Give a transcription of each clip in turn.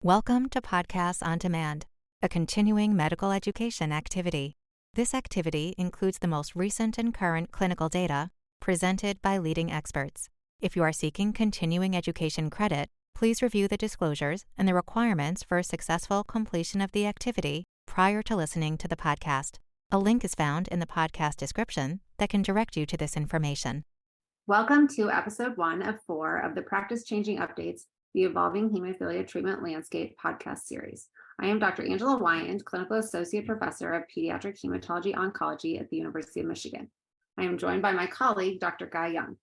Welcome to Podcasts on Demand, a continuing medical education activity. This activity includes the most recent and current clinical data presented by leading experts. If you are seeking continuing education credit, please review the disclosures and the requirements for a successful completion of the activity prior to listening to the podcast. A link is found in the podcast description that can direct you to this information. Welcome to episode 1 of 4 of the Practice Changing Updates, the Evolving Hemophilia Treatment Landscape podcast series. I am Dr. Angela Weyand, Clinical Associate Professor of Pediatric Hematology Oncology at the University of Michigan. I am joined by my colleague, Dr. Guy Young.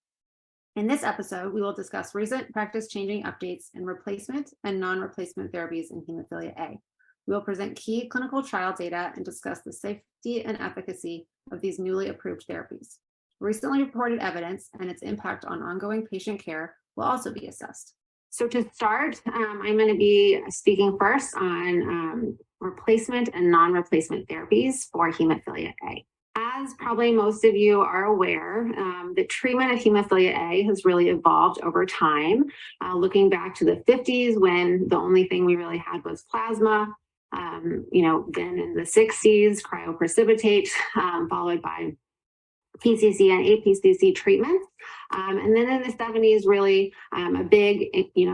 In this episode, we will discuss recent practice-changing updates in replacement and non-replacement therapies in hemophilia A. We will present key clinical trial data and discuss the safety and efficacy of these newly approved therapies. Recently reported evidence and its impact on ongoing patient care will also be assessed. So to start, I'm going to be speaking first on replacement and non-replacement therapies for hemophilia A. As probably most of you are aware, the treatment of hemophilia A has really evolved over time. Looking back to the 50s, when the only thing we really had was plasma, then in the 60s, cryoprecipitate, followed by PCC and APCC treatments. And then in the 70s, really a big,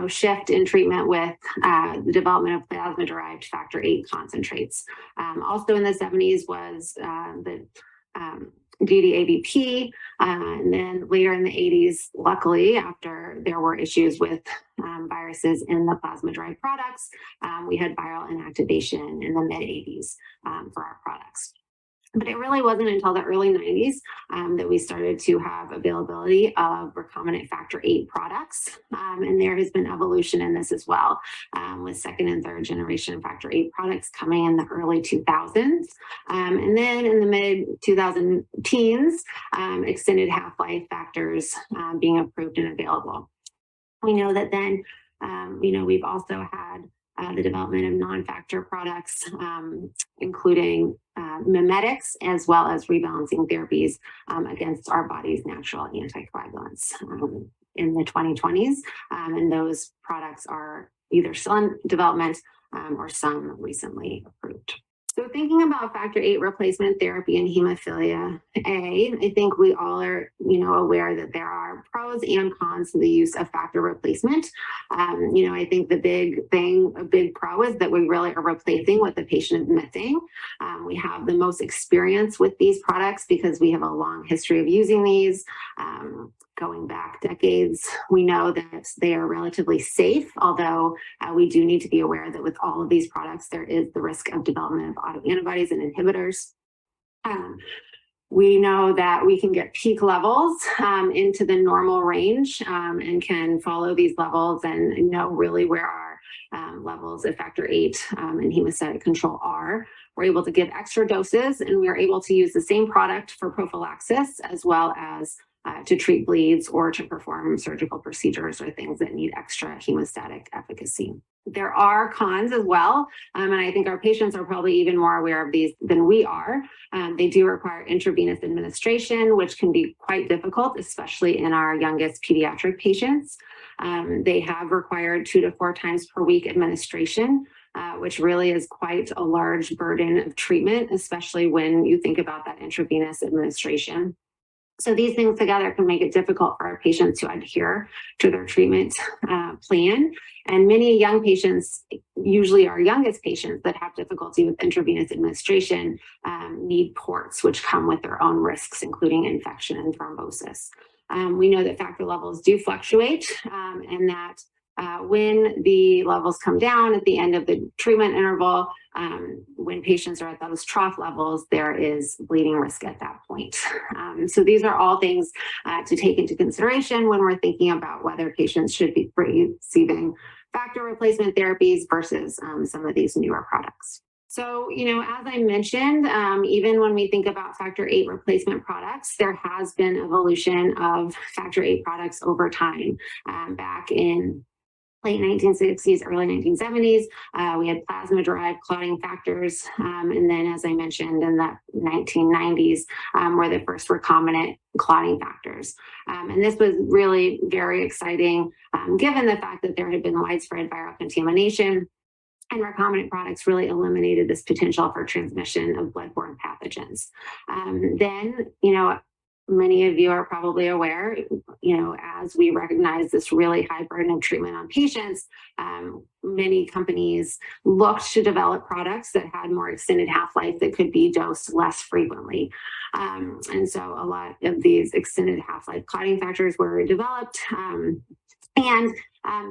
shift in treatment with the development of plasma-derived factor VIII concentrates. Also in the 70s was the DDAVP, and then later in the 80s, luckily, after there were issues with viruses in the plasma-derived products, we had viral inactivation in the mid-80s for our products. But it really wasn't until the early 90s that we started to have availability of recombinant factor VIII products. And there has been evolution in this as well, with second and third generation factor VIII products coming in the early 2000s. And then in the mid-2000 teens, extended half-life factors being approved and available. We know that then, we've also had the development of non-factor products, including mimetics, as well as rebalancing therapies against our body's natural anticoagulants in the 2020s. And those products are either still in development or some recently approved. So thinking about factor VIII replacement therapy in hemophilia A, I think we all are, aware that there are pros and cons to the use of factor replacement. I think the big pro is that we really are replacing what the patient is missing. We have the most experience with these products because we have a long history of using these. Going back decades, we know that they are relatively safe, although we do need to be aware that with all of these products, there is the risk of development of autoantibodies and inhibitors. We know that we can get peak levels into the normal range and can follow these levels and know really where our levels of factor VIII and hemostatic control are. We're able to give extra doses, and we're able to use the same product for prophylaxis as well as to treat bleeds or to perform surgical procedures or things that need extra hemostatic efficacy. There are cons as well, and I think our patients are probably even more aware of these than we are. They do require intravenous administration, which can be quite difficult, especially in our youngest pediatric patients. They have required 2 to 4 times per week administration, which really is quite a large burden of treatment, especially when you think about that intravenous administration. So these things together can make it difficult for our patients to adhere to their treatment plan. And many young patients, usually our youngest patients that have difficulty with intravenous administration, need ports, which come with their own risks, including infection and thrombosis. We know that factor levels do fluctuate and that when the levels come down at the end of the treatment interval, when patients are at those trough levels, there is bleeding risk at that point. So these are all things to take into consideration when we're thinking about whether patients should be receiving factor replacement therapies versus some of these newer products. So, as I mentioned, even when we think about factor VIII replacement products, there has been evolution of factor VIII products over time. Back in late 1960s, early 1970s, we had plasma-derived clotting factors. And then, as I mentioned, in the 1990s were the first recombinant clotting factors. And this was really very exciting, given the fact that there had been widespread viral contamination And recombinant products really eliminated this potential for transmission of bloodborne pathogens. Then, many of you are probably aware, as we recognize this really high burden of treatment on patients, many companies looked to develop products that had more extended half-life that could be dosed less frequently. And so a lot of these extended half-life clotting factors were developed. And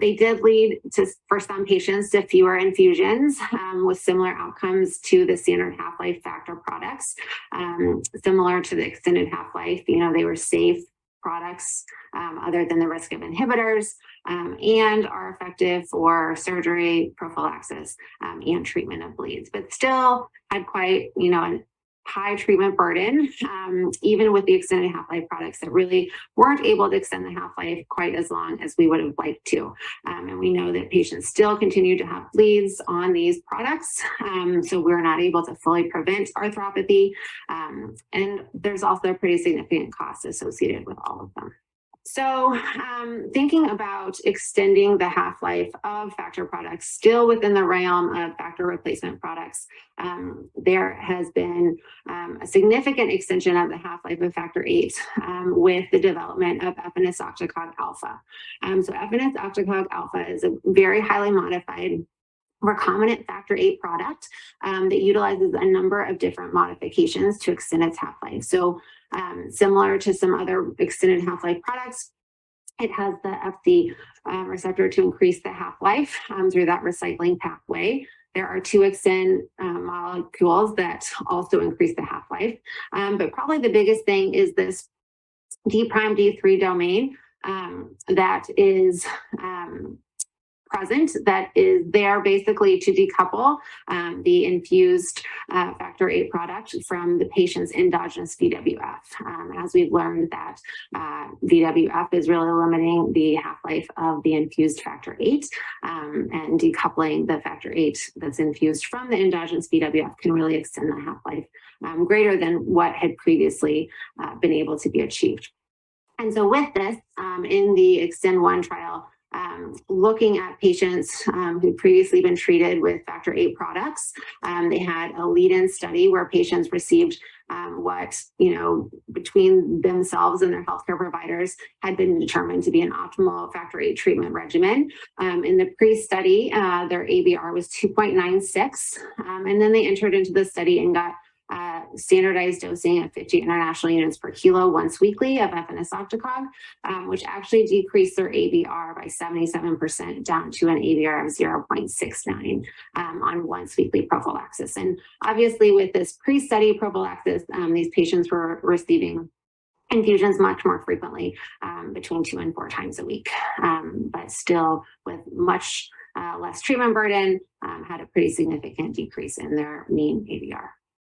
they did lead to, for some patients, to fewer infusions with similar outcomes to the standard half-life factor products. Similar to the extended half-life, they were safe products other than the risk of inhibitors, and are effective for surgery, prophylaxis, and treatment of bleeds, but still had quite, a high treatment burden, even with the extended half-life products that really weren't able to extend the half-life quite as long as we would have liked to. And we know that patients still continue to have bleeds on these products, so we're not able to fully prevent arthropathy. And there's also a pretty significant cost associated with all of them. So thinking about extending the half-life of factor products still within the realm of factor replacement products, there has been a significant extension of the half-life of factor VIII with the development of efanesoctocog alpha. So efanesoctocog alpha is a very highly modified recombinant factor VIII product that utilizes a number of different modifications to extend its half-life. So similar to some other extended half-life products, it has the Fc receptor to increase the half-life through that recycling pathway. There are 2 extend molecules that also increase the half-life. But probably the biggest thing is this D' D3 domain that is present, that is there basically to decouple the infused factor VIII product from the patient's endogenous VWF. As we've learned that VWF is really limiting the half-life of the infused factor VIII, and decoupling the factor VIII that's infused from the endogenous VWF can really extend the half-life greater than what had previously been able to be achieved. And so with this, in the Extend 1 trial, looking at patients who'd previously been treated with factor VIII products, they had a lead-in study where patients received what, between themselves and their healthcare providers had been determined to be an optimal factor VIII treatment regimen. In the pre-study, their ABR was 2.96, and then they entered into the study and got standardized dosing of 50 international units per kilo once weekly of efanesoctocog, which actually decreased their ABR by 77% down to an ABR of 0.69 on once weekly prophylaxis. And obviously with this pre-study prophylaxis, these patients were receiving infusions much more frequently, between 2 and 4 times a week, but still with much less treatment burden, had a pretty significant decrease in their mean ABR.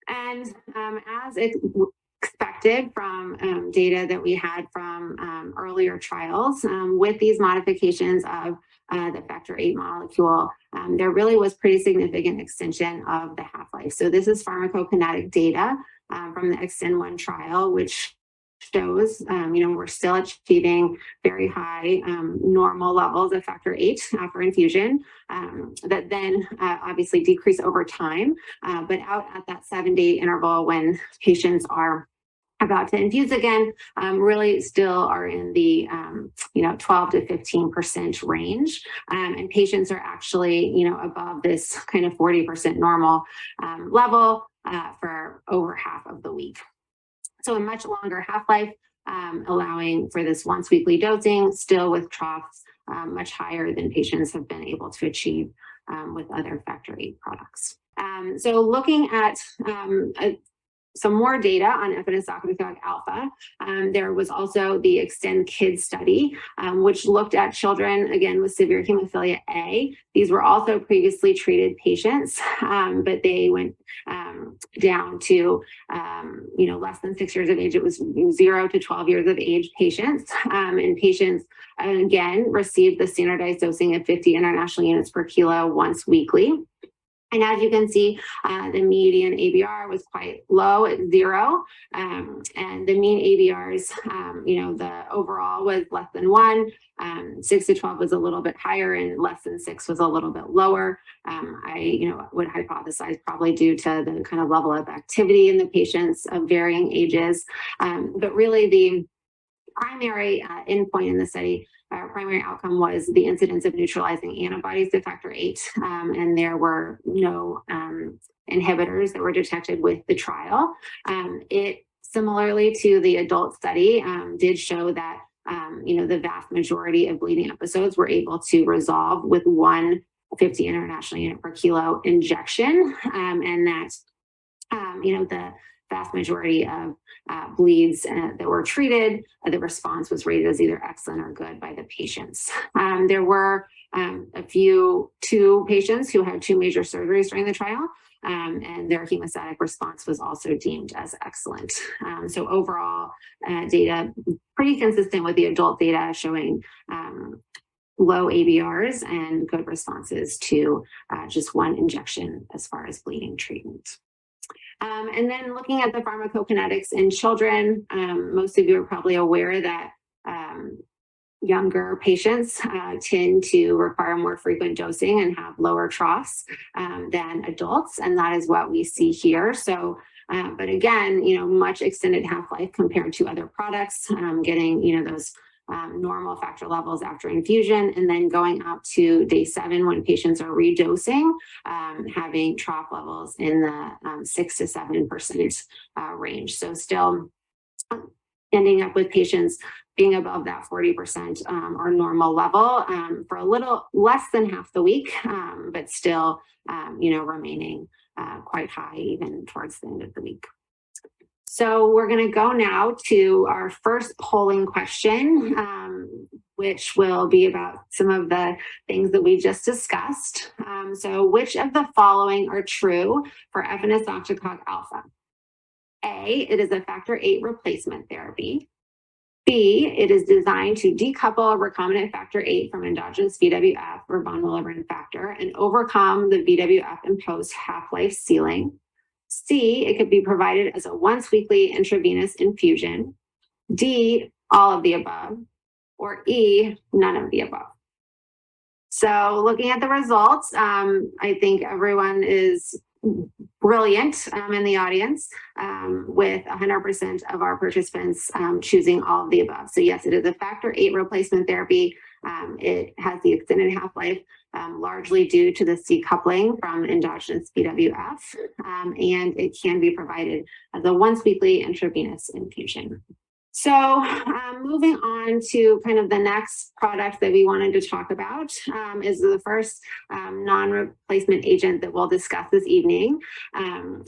And as expected from data that we had from earlier trials, with these modifications of the factor VIII molecule, there really was pretty significant extension of the half-life. So this is pharmacokinetic data from the Extend 1 trial, which shows, we're still achieving very high normal levels of factor VIII after infusion that then obviously decrease over time, but out at that 7-day interval when patients are about to infuse again, really still are in the 12 to 15% range, and patients are actually above this kind of 40% normal level for over half of the week. So a much longer half-life, allowing for this once weekly dosing, still with troughs much higher than patients have been able to achieve with other factor VIII products. So looking at some more data on efanesoctocog alpha, there was also the Extend Kids study, which looked at children, again, with severe hemophilia A. These were also previously treated patients, but they went down to, less than 6 years of age. It was 0 to 12 years of age patients, and patients, again, received the standardized dosing of 50 international units per kilo once weekly. And as you can see, the median ABR was quite low at 0. And the mean ABRs, the overall was less than 1. 6 to 12 was a little bit higher, and less than 6 was a little bit lower. I would hypothesize probably due to the kind of level of activity in the patients of varying ages. But really the primary endpoint in the study, primary outcome was the incidence of neutralizing antibodies to factor VIII, and there were no inhibitors that were detected with the trial. It, similarly to the adult study, did show that the vast majority of bleeding episodes were able to resolve with 1 50 international unit per kilo injection, and that the vast majority of bleeds that were treated, the response was rated as either excellent or good by the patients. There were 2 patients who had 2 major surgeries during the trial, and their hemostatic response was also deemed as excellent. So overall, data pretty consistent with the adult data, showing low ABRs and good responses to just 1 injection as far as bleeding treatment. And then looking at the pharmacokinetics in children, most of you are probably aware that younger patients tend to require more frequent dosing and have lower troughs than adults, and that is what we see here. So, but again, much extended half-life compared to other products, getting, those normal factor levels after infusion, and then going out to day 7 when patients are redosing, having trough levels in the 6 to 7% range. So still ending up with patients being above that 40% or normal level for a little less than half the week, but still, remaining quite high even towards the end of the week. So we're going to go now to our first polling question, which will be about some of the things that we just discussed. So which of the following are true for efanesoctocog alpha? A, it is a factor VIII replacement therapy. B, it is designed to decouple recombinant factor VIII from endogenous VWF or von Willebrand factor and overcome the VWF imposed half-life ceiling. C, it could be provided as a once-weekly intravenous infusion. D, all of the above. Or E, none of the above. So looking at the results, I think everyone is brilliant in the audience, with 100% of our participants choosing all of the above. So yes, it is a factor VIII replacement therapy. It has the extended half-life, largely due to the decoupling from endogenous VWF, and it can be provided as a once-weekly intravenous infusion. So moving on to kind of the next product that we wanted to talk about is the first non-replacement agent that we'll discuss this evening,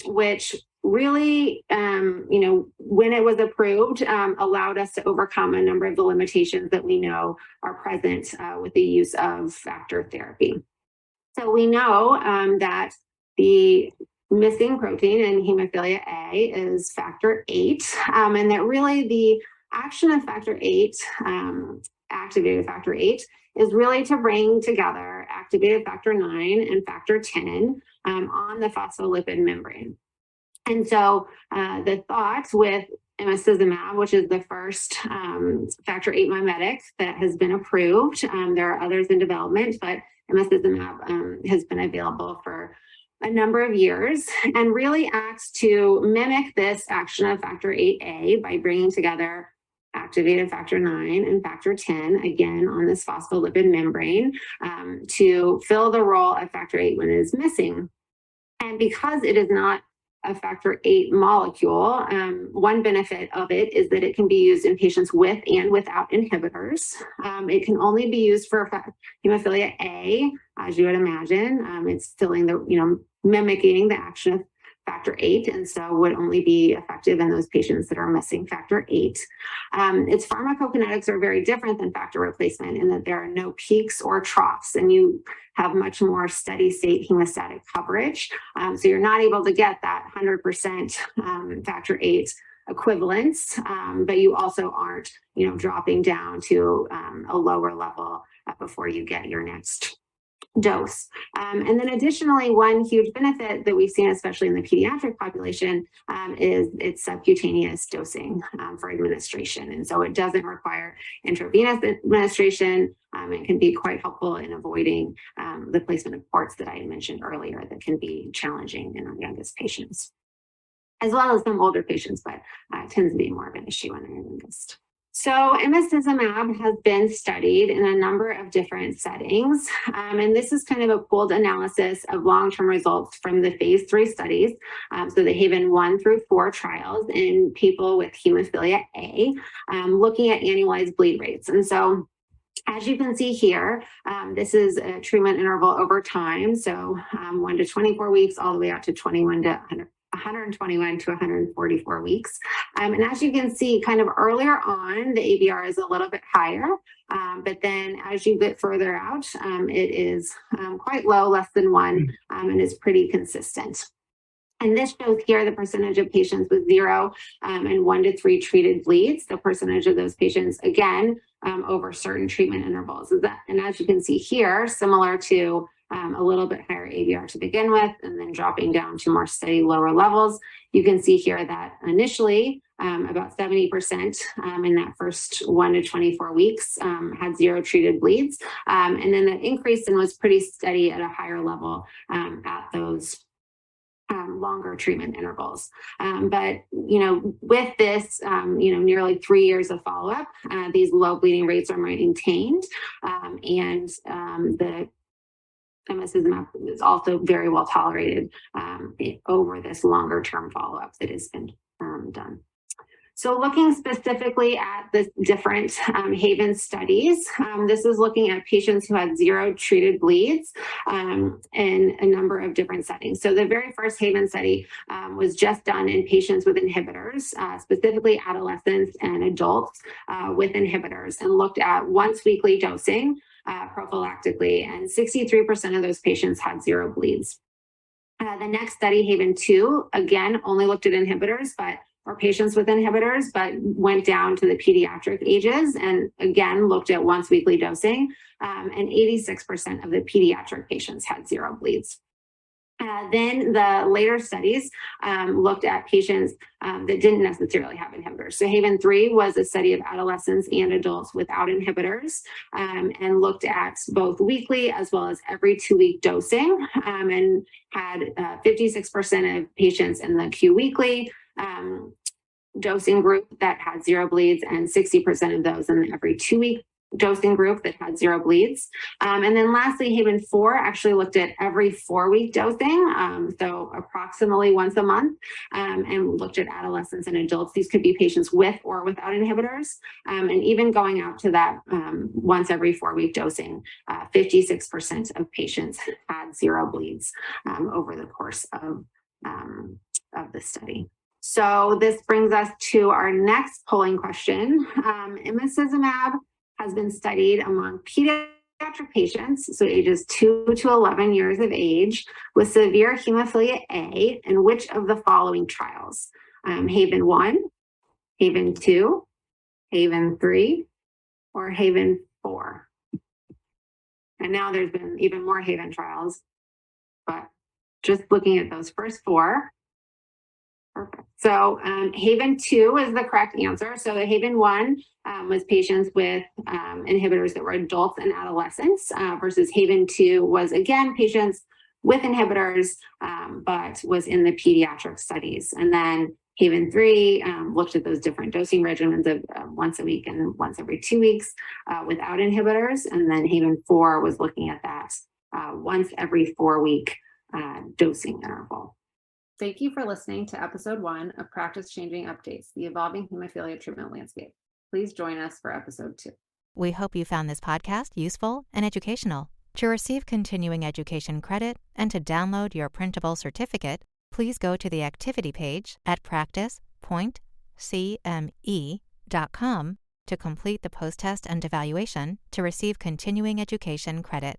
which really, when it was approved, allowed us to overcome a number of the limitations that we know are present with the use of factor therapy. So we know that the missing protein in hemophilia A is factor VIII, and that really the action of factor VIII, activated factor VIII, is really to bring together activated factor IX and factor X on the phospholipid membrane. And so the thought with emicizumab, which is the first factor VIII mimetic that has been approved, there are others in development, but emicizumab has been available for a number of years and really acts to mimic this action of factor VIIIa by bringing together activated factor IX and factor X, again, on this phospholipid membrane, to fill the role of factor VIII when it is missing. And because it is not a factor VIII molecule, one benefit of it is that it can be used in patients with and without inhibitors. It can only be used for hemophilia A, as you would imagine. It's filling the, mimicking the action of factor VIII, and so would only be effective in those patients that are missing factor VIII. Its pharmacokinetics are very different than factor replacement in that there are no peaks or troughs, and you have much more steady state hemostatic coverage. So you're not able to get that 100% factor VIII equivalence, but you also aren't, dropping down to a lower level before you get your next dose. And then additionally, one huge benefit that we've seen, especially in the pediatric population, is its subcutaneous dosing for administration. And so it doesn't require intravenous administration. It can be quite helpful in avoiding the placement of ports that I had mentioned earlier that can be challenging in our youngest patients, as well as some older patients, but tends to be more of an issue in our youngest. So imicizumab has been studied in a number of different settings, and this is kind of a pooled analysis of long-term results from the phase 3 studies, so the Haven 1 through 4 trials in people with hemophilia A, looking at annualized bleed rates. And so as you can see here, this is a treatment interval over time, so 1 to 24 weeks all the way out to 121 to 144 weeks. And as you can see, kind of earlier on, the ABR is a little bit higher, but then as you get further out, it is quite low, less than 1, and is pretty consistent. And this shows here the percentage of patients with 0 and 1 to 3 treated bleeds, the percentage of those patients, again, over certain treatment intervals. And as you can see here, similar to a little bit higher ABR to begin with, and then dropping down to more steady lower levels. You can see here that initially about 70% in that first 1 to 24 weeks had 0 treated bleeds. And then that increased and was pretty steady at a higher level at those longer treatment intervals. But, with this, nearly 3 years of follow-up, these low bleeding rates are maintained. And the imicizumab is also very well tolerated over this longer term follow-up that has been done. So looking specifically at the different Haven studies, this is looking at patients who had 0 treated bleeds in a number of different settings. So the very first Haven study was just done in patients with inhibitors, specifically adolescents and adults with inhibitors, and looked at once weekly dosing prophylactically, and 63% of those patients had 0 bleeds. The next study, Haven 2, again, only looked at inhibitors, or patients with inhibitors, but went down to the pediatric ages and again looked at once weekly dosing, and 86% of the pediatric patients had 0 bleeds. Then the later studies looked at patients that didn't necessarily have inhibitors. So Haven 3 was a study of adolescents and adults without inhibitors, and looked at both weekly as well as every 2-week dosing, and had 56% of patients in the Q weekly dosing group that had 0 bleeds, and 60% of those in the every 2-week dosing group that had 0 bleeds. And then lastly, Haven 4 actually looked at every 4-week dosing, so approximately once a month, and looked at adolescents and adults. These could be patients with or without inhibitors, and even going out to that once every 4-week dosing, 56% of patients had 0 bleeds over the course of the study. So this brings us to our next polling question. Imicizumab has been studied among pediatric patients, so ages 2 to 11 years of age, with severe hemophilia A, in which of the following trials? Haven 1, Haven 2, Haven 3, or Haven 4? And now there's been even more Haven trials, but just looking at those first 4. Perfect. So Haven 2 is the correct answer. So the Haven 1 was patients with inhibitors that were adults and adolescents, versus Haven 2 was, again, patients with inhibitors, but was in the pediatric studies. And then Haven 3 looked at those different dosing regimens of once a week and once every 2 weeks without inhibitors. And then Haven 4 was looking at that once every 4-week dosing interval. Thank you for listening to episode 1 of Practice Changing Updates, the Evolving Hemophilia Treatment Landscape. Please join us for episode 2. We hope you found this podcast useful and educational. To receive continuing education credit and to download your printable certificate, please go to the activity page at practice.cme.com to complete the post-test and evaluation to receive continuing education credit.